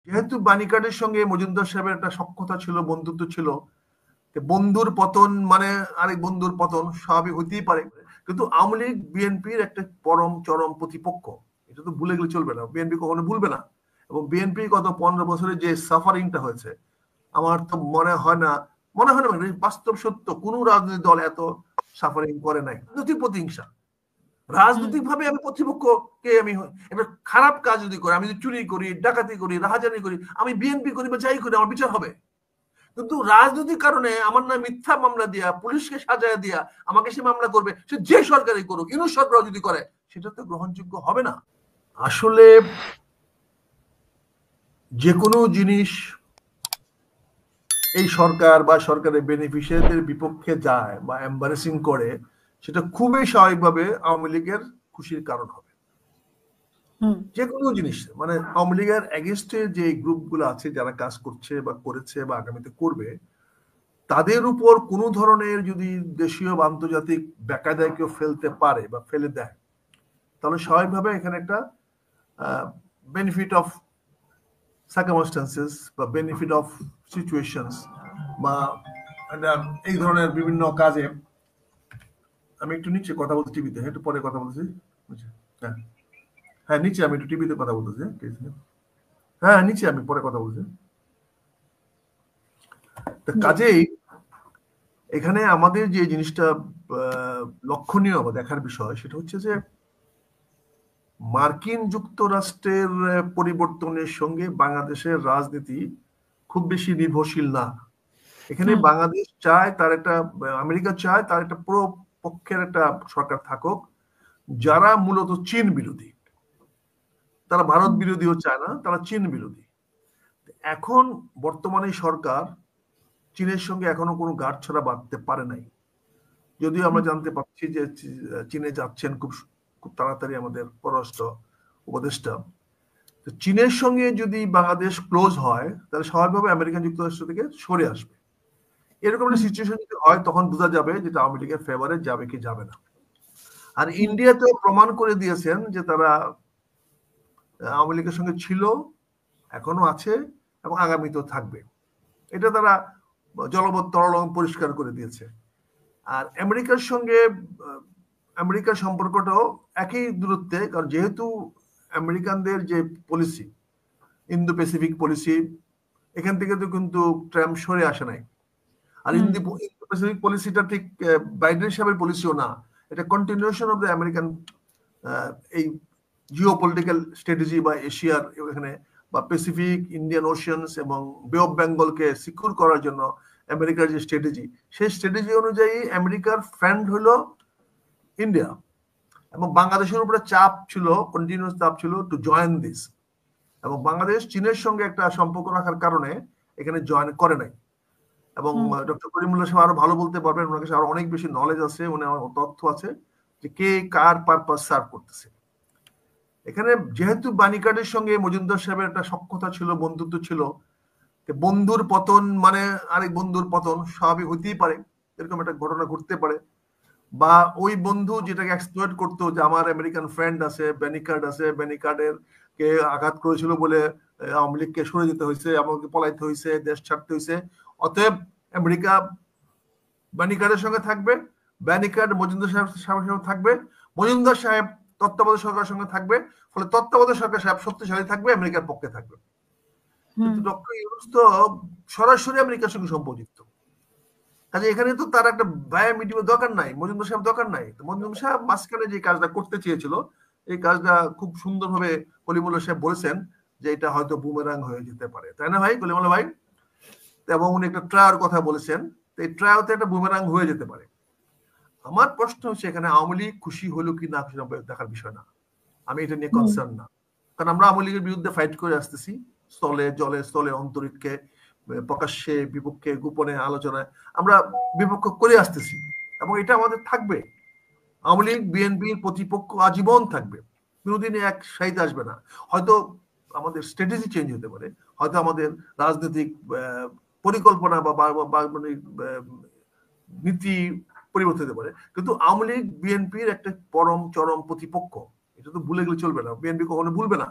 যেহেতু বাণীকার্ডের সঙ্গে মজুমদার সাহেবের একটা সখ্যতা ছিল, বন্ধুত্ব ছিল, বন্ধুর পতন মানে আরেক বন্ধুর পতন স্বাভাবিক হইতেই পারে। কিন্তু আওয়ামী লীগ বিএনপির একটা পরম চরম প্রতিপক্ষ, এটা তো ভুলে গেলে চলবে না, বিএনপি কখনো ভুলবে না। এবং বিএনপি গত 15 বছরে যে সাফারিংটা হয়েছে, আমার তো মনে হয় না মানে বাস্তব সত্য কোন রাজনৈতিক দল এত সাফারিং করে নাই। রাজনৈতিক প্রতিহিংসা, রাজনৈতিক ভাবে আমি প্রতিপক্ষকে আমি একটা খারাপ কাজ যদি করি, আমি যদি চুরি করি, ডাকাতি করি, রাহাজানি করি, আমি বিএনপি করি বা যাই করি, আমার বিচার হবে। কিন্তু রাজনৈতিক কারণে আমার নামে মিথ্যা মামলা দিয়া, পুলিশকে সাজায় দিয়া আমাকে সে মামলা করবে, সে যে সরকারই করুক, ইউনূস সরকার যদি করে, সেটা তো গ্রহণযোগ্য হবে না। আসলে যে কোনো জিনিস এই সরকার বা সরকারের বেনিফিশিয়ারিদের বিপক্ষে যায় বা এম্বারেসিং করে, সেটা খুবই স্বাভাবিকভাবে আওয়ামী লীগের খুশির কারণ হবে। যে কোনো জিনিস মানে আওয়ামী লীগের এগেনস্টে যে গ্রুপগুলো আছে যারা কাজ করছে বা করেছে বা আগামীতে করবে, তাদের উপর কোনো ধরনের যদি দেশীয় বা আন্তর্জাতিক বেকায়দায় কেউ ফেলতে পারে বা ফেলে দেয়, তাহলে স্বাভাবিকভাবে এখানে একটা বেনিফিট অফ সার্কামস্টান্সেস বা বেনিফিট অফ সিচুয়েশনস বা এই ধরনের বিভিন্ন কাজে। আমি একটু নিচে কথা বলছি টিভিতে, একটু পরে কথা বলছি। হ্যাঁ হ্যাঁ, নিচে আমি একটু টিভিতে কথা বলতেছি। হ্যাঁ নিচে আমি পরে কথা বলছি। কাজেই এখানে আমাদের যে জিনিসটা লক্ষণীয় বা দেখার বিষয়, সেটা হচ্ছে যে মার্কিন যুক্তরাষ্ট্রের পরিবর্তনের সঙ্গে বাংলাদেশের রাজনীতি খুব বেশি নির্ভরশীল না। এখানে বাংলাদেশ চায় তার একটা, আমেরিকা চায় তার একটা পুরো পক্ষের একটা সরকার থাকুক, যারা মূলত চীন বিরোধী। তারা ভারত বিরোধীও চায় না, তারা চীন বিরোধী। এখন বর্তমানে সরকার চীনের সঙ্গে এখনো কোনো গাঁটছড়া বাঁধতে পারে নাই, যদিও আমরা জানতে পারছি যে চীনে যাচ্ছেন খুব খুব তাড়াতাড়ি আমাদের পররাষ্ট্র উপদেষ্টা। তো চীনের সঙ্গে যদি বাংলাদেশ ক্লোজ হয়, তাহলে স্বাভাবিকভাবে আমেরিকান যুক্তরাষ্ট্র থেকে সরে আসবে। এরকম একটা সিচুয়েশন যদি হয়, তখন বোঝা যাবে যেটা আওয়ামী লীগের ফেভারে যাবে কি যাবে না। আর ইন্ডিয়াতেও প্রমাণ করে দিয়েছেন যে তারা আওয়ামী লীগের সঙ্গে ছিল, এখনো আছে এবং আগামীতেও থাকবে। এটা তারা জলবৎ তরল পরিষ্কার করে দিয়েছে। আর আমেরিকার সঙ্গে আমেরিকার সম্পর্কটাও একই দূরত্বে, কারণ যেহেতু আমেরিকানদের যে পলিসি, ইন্দো প্যাসিফিক পলিসি, এখান থেকে তো কিন্তু ট্রাম্প সরে আসে নাই। আর ইন্দো প্যাসিফিক পলিসিটা ঠিক বাইডেন সাহেবের পলিসিও না, এটা কন্টিনিউশন অফ দ্য আমেরিকান এই জিও পলিটিক্যাল স্ট্র্যাটেজি বা এশিয়ার এখানে বা প্যাসিফিক, ইন্ডিয়ান ওশিয়ানস এবং বে অফ বেঙ্গলকে সিকিউর করার জন্য আমেরিকার যে স্ট্র্যাটেজি, সেই স্ট্র্যাটেজি অনুযায়ী আমেরিকার ফ্রেন্ড হলো ইন্ডিয়া। এবং বাংলাদেশের উপরে চাপ ছিল, কন্টিনিউয়াস চাপ ছিল টু জয়েন দিস। এবং বাংলাদেশ চীনের সঙ্গে একটা সম্পর্ক রাখার কারণে এখানে জয়েন করে নাই। এবং ডক্টর করিমুল্লাহ সাহেব আরো ভালো বলতে পারবেন, ওনার কাছে আরো অনেক বেশি নলেজ আছে, ওনার তথ্য আছে যে কে কার পারপাস সার্ভ করতেছে। এখানে যেহেতু বাণীকার্ডের সঙ্গে মজুমদার সাহেবের একটা সখ্যতা ছিল, বন্ধুত্ব ছিল, বন্ধুর পতন মানে আরেক বন্ধুর পতন স্বাভাবিক হইতেই পারে, এরকম একটা ঘটনা ঘটতে পারে। বা ওই বন্ধু যেটাকে এক্সপ্লয়েট করতো, যে আমার আমেরিকান ফ্রেন্ড আছে, বেনিকার্ড আছে, বেনিকার্ডের কে আঘাত করেছিল বলে আওয়ামী লীগকে সরে যেতে হয়েছে, আমাকে পলাইতে হয়েছে, দেশ ছাড়তে হয়েছে, অতএব আমেরিকা বেনিকার্ডের সঙ্গে থাকবে, বেনিকার্ড মজুমদার সাহেবের সঙ্গে থাকবে, মজুমদার সাহেব তত্ত্বাবধায়ক সরকারের সঙ্গে থাকবে, ফলে তত্ত্বাবধায়ক সরকার সাহেব শক্তিশালী থাকবে, আমেরিকার পক্ষে থাকবে। কিন্তু ডক্টর ইউনূস তো সরাসরি আমেরিকার সঙ্গে সম্পর্কিত, কাজে এখানে তো তার একটা বায়া মিডিয়ামের দরকার নাই, মজুমদার সাহেব দরকার নাই। তো মজুমদার সাহেব মাঝখানে যে কাজটা করতে চেয়েছিল, এই কাজটা খুব সুন্দরভাবে কলিমুল্লাহ সাহেব বলেছেন যে এটা হয়তো বুমেরাং হয়ে যেতে পারে, তাই না ভাই কলিমুল্লাহ ভাই? এবং উনি একটা ট্রায়ার কথা বলেছেন, এই ট্রায়ালতে একটা বুমেরাং হয়ে যেতে পারে। আমার প্রশ্ন হচ্ছে এখানে আওয়ামী লীগ খুশি হলো কি না খুশি দেখার বিষয় না, আমি এটা নিয়ে কনসার্ন না। কারণ আমরা আওয়ামী লীগের বিরুদ্ধে ফাইট করে আসতেছি, স্থলে জলে স্থলে অন্তরিক্ষে, প্রকাশ্যে বিপক্ষে গোপনে আলোচনায় আমরা বিপক্ষ করে আসতেছি, এবং এটা আমাদের থাকবে। আওয়ামী লীগ বিএনপির প্রতিপক্ষ আজীবন থাকবে, কোনোদিনই এক সাইতে আসবে না। হয়তো আমাদের স্ট্র্যাটেজি চেঞ্জ হতে পারে, হয়তো আমাদের রাজনৈতিক পরিকল্পনা বা মানে নীতি পরিবর্তন হতে পারে, কিন্তু আওয়ামী লীগ বিএনপির একটা পরম চরম প্রতিপক্ষ, এটা তো ভুলে গেলে চলবে না, বিএনপি কখনো ভুলবে না।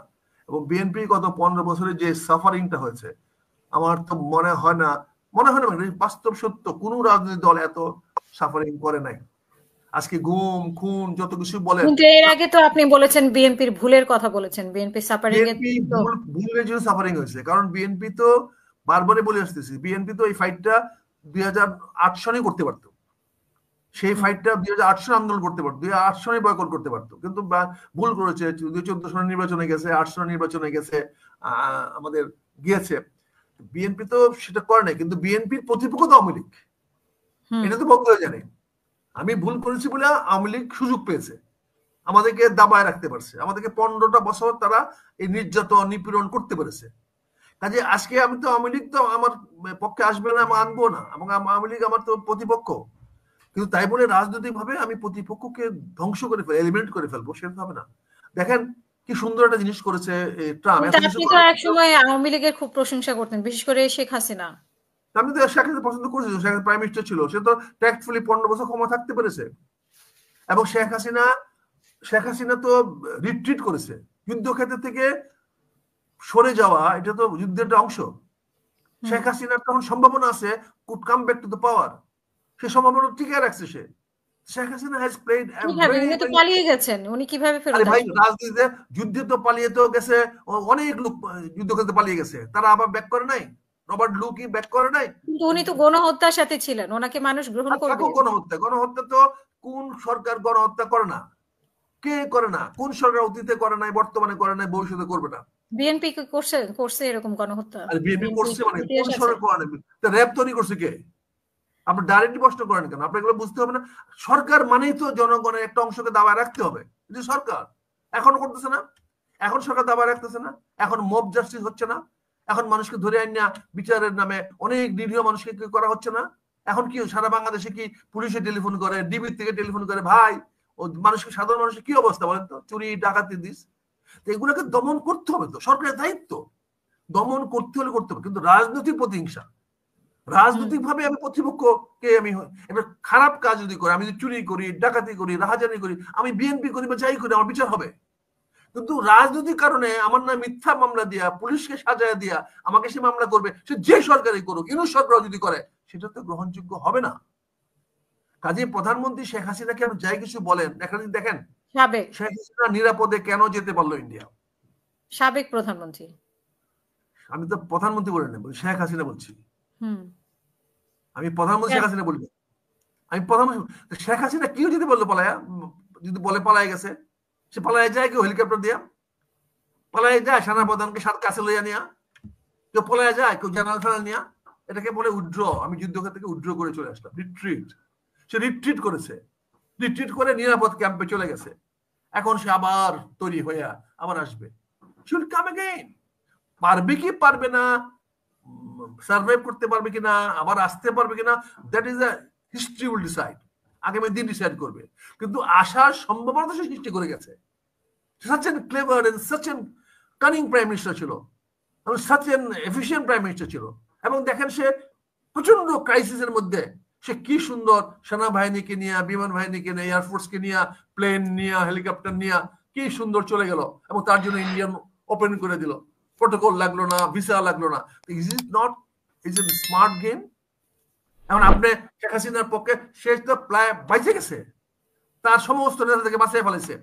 এবং বিএনপি গত 15 বছরে যে সাফারিংটা হয়েছে, আমার তো মনে হয় না মানে বাস্তব সত্য, কোন রাজনৈতিক দল এত সাফারিং করে নাই। আজকে গুম খুন যত কিছু বলেন, কিন্তু এর আগে তো আপনি বলেছেন বিএনপির ভুলের কথা বলেছেন, বিএনপি সাফারিং এর বিএনপি তো। ভুলের জন্য সাফারিং হয়েছে। কারণ বিএনপি তো বারবারই বলে আসতেছি, বিএনপি তো এই ফাইটটা 2008 সনে করতে পারতো। সেই হুম, ফাইটটা 2008 সনে আন্দোলন করতে পারতো, 2008 সনে বয়কট করতে পারতো, কিন্তু ভুল করেছে। 2014 সনের নির্বাচনে গেছে, 8 সনের নির্বাচনে গেছে, আমাদের গিয়েছে। বিএনপি তো সেটা করে নাই, কিন্তু বিএনপির প্রতিপক্ষ তো আওয়ামী লীগ, হুম। এটা তো বঙ্গরা জানে। আমি ভুল করেছি বলে আওয়ামী লীগ সুযোগ পেয়েছে, আমাদেরকে দাবায় রাখতে পারছে, আমাদেরকে 15টা বছর তারা এই নির্যাতন নিপীড়ন করতে পেরেছে। কাজে আজকে আমি তো আওয়ামী লীগ তো আমার পক্ষে আসবে না, আমি আনবো না, এবং আওয়ামী লীগ আমার তো প্রতিপক্ষ। কিন্তু তাই বলে রাজনৈতিক ভাবে আমি প্রতিপক্ষকে ধ্বংস করে ফেলবো, এলিমিনেট করে ফেলবো, সেটা হবে না। দেখেন কি সুন্দর একটা জিনিস করেছে ট্রাম্প, কিন্তু এত কিছু আপনি তো করার এক পরেও। সময় আওয়ামী লীগের খুব প্রশংসা করতেন, বিশেষ করে শেখ হাসিনা। আমি তো শেখ হাসিনা পছন্দ করছি, শেখ প্রাইম মিনিস্টার ছিল, সে তো ট্যাক্টফুলি 15 বছর ক্ষমতা থাকতে পেরেছে। এবং শেখ হাসিনা তো রিট্রিট করেছে যুদ্ধক্ষেত্র থেকে সরে যাওয়া, এটা তো যুদ্ধের একটা অংশ। হুম। শেখ হাসিনার তখন সম্ভাবনা আছে, could come back to the power, সে সম্ভাবনা টিকে রাখছে সে। Sheikh Hasina has played a কিভাবে? ভেরি উনি তো ভেরি। পালিয়ে গেছেন, উনি কিভাবে আরে ফেরত ভাই, আসবেন? রাজনীতিতে যুদ্ধে তো পালিয়ে তো গেছে, অনেক লোক যুদ্ধক্ষেত্রে পালিয়ে গেছে, তারা আবার ব্যাক করে নাই। রবার্ট লু কি ব্যাক করে নাই? কিন্তু উনি তো গণহত্যার সাথে ছিলেন, ওনাকে মানুষ গ্রহণ আর করবে? থাকুক গণহত্যা, গণহত্যা তো কোন সরকার গণহত্যা করে না? কে করে না? কোন সরকার অতীতে করে নাই, বর্তমানে করে নাই, ভবিষ্যতে করবে না? বিএনপি কি করছে করছে এরকম গণহত্যা? আর বিএনপি বিএনপি করছে মানে কোন ইতিহাস আছে? সরকার করে নাই? র্যাব তৈরি করছে কে? আপনি ডাইরেক্টলি প্রশ্ন করেন কেন? আপনি এগুলো বুঝতে হবে না? সরকার মানেই তো জনগণের একটা অংশকে দাবায় রাখতে হবে। যে সরকার এখনো করতেছে না, এখন সরকার দাবায় রাখতেছে না, এখন মব জাস্টিস হচ্ছে না, এখন মানুষকে ধরে আইনা বিচারের নামে অনেক নিরীহ মানুষকে কি করা হচ্ছে না? এখন কি সারা বাংলাদেশে কি পুলিশে টেলিফোন করে, ডিবির থেকে টেলিফোন করে, ভাই ও মানুষকে, সাধারণ মানুষের কি অবস্থা বলেন তো, চুরি ডাকাতি দিস। তো এগুলোকে দমন করতে হবে, তো সরকারের দায়িত্ব দমন করতে হলে করতে হবে। কিন্তু রাজনৈতিক প্রতিহিংসা, হুম। রাজনৈতিক ভাবে আমি প্রতিপক্ষকে আমি একটা খারাপ কাজ যদি করি, আমি যদি চুরি করি, ডাকাতি করি, রাহাজানি করি, আমি বিএনপি করি বা যাই করি, আমার বিচার হবে। কিন্তু রাজনৈতিক কারণে আমার নামে মিথ্যা মামলা দিয়া, পুলিশকে সাজায় দিয়া আমাকে সে মামলা করবে, সে যে সরকারই করুক, ইউনূস সরকার যদি করে, সেটা তো গ্রহণযোগ্য হবে না। কাজে প্রধানমন্ত্রী শেখ হাসিনাকে আপনি যাই কিছু বলেন, এখানে দেখেন সাবেক শেখ হাসিনা নিরাপদে কেন যেতে পারলো ইন্ডিয়া। সাবেক প্রধানমন্ত্রী। আমি তো প্রধানমন্ত্রী বলে নেব, শেখ হাসিনা বলছি। হুম। আমি প্রধানমন্ত্রী শেখ কেন? হাসিনা বলবো, আমি প্রধানমন্ত্রী শেখ হাসিনা কেউ যদি বললো পালায়া, যদি বলে পালায় গেছে, সে পালায় যায় কেউ হেলিকপ্টার দিয়া, পালায় যায় সেনাপ্রধানকে সাথে কাছে লইয়া নিয়া, কেউ পলায় যায় কেউ জানাল ফানাল নিয়া। এটাকে বলে উইথড্র। আমি যুদ্ধক্ষেত্র থেকে উইথড্র করে চলে আসলাম, রিট্রিট। সে রিট্রিট করেছে, রিট্রিট করে নিরাপদ ক্যাম্পে চলে গেছে। এখন সে আবার তৈরি হইয়া আবার আসবে, শুড কাম এগেইন। পারবে কি পারবে না, সার্ভাইভ করতে পারবে কিনা, আবার আসতে পারবে কিনা, that is a history will decide, আগামী দিন ডিসাইড করবে। কিন্তু আসার সম্ভাবনা সে সৃষ্টি করে গেছে। such an clever and such an cunning prime minister ছিল, এবং such an efficient prime minister ছিল। এবং দেখেন সে প্রচন্ড ক্রাইসিসের মধ্যে সে কি সুন্দর সেনাবাহিনীকে নিয়ে, বিমান বাহিনীকে নিয়ে, এয়ারফোর্সকে নিয়ে, প্লেন নিয়ে, হেলিকপ্টার নিয়ে কি সুন্দর চলে গেল, এবং তার জন্য ইন্ডিয়ান ওপেন করে দিল, প্রোটোকল লাগলো না, ভিসা লাগলো না। Is it not, is it smart game? এখন আপনি শেখ হাসিনার পক্ষে, শেষ তো প্রায় বাইচে গেছে, তার সমস্ত নেতা থেকে বাঁচিয়ে ফেলেছে।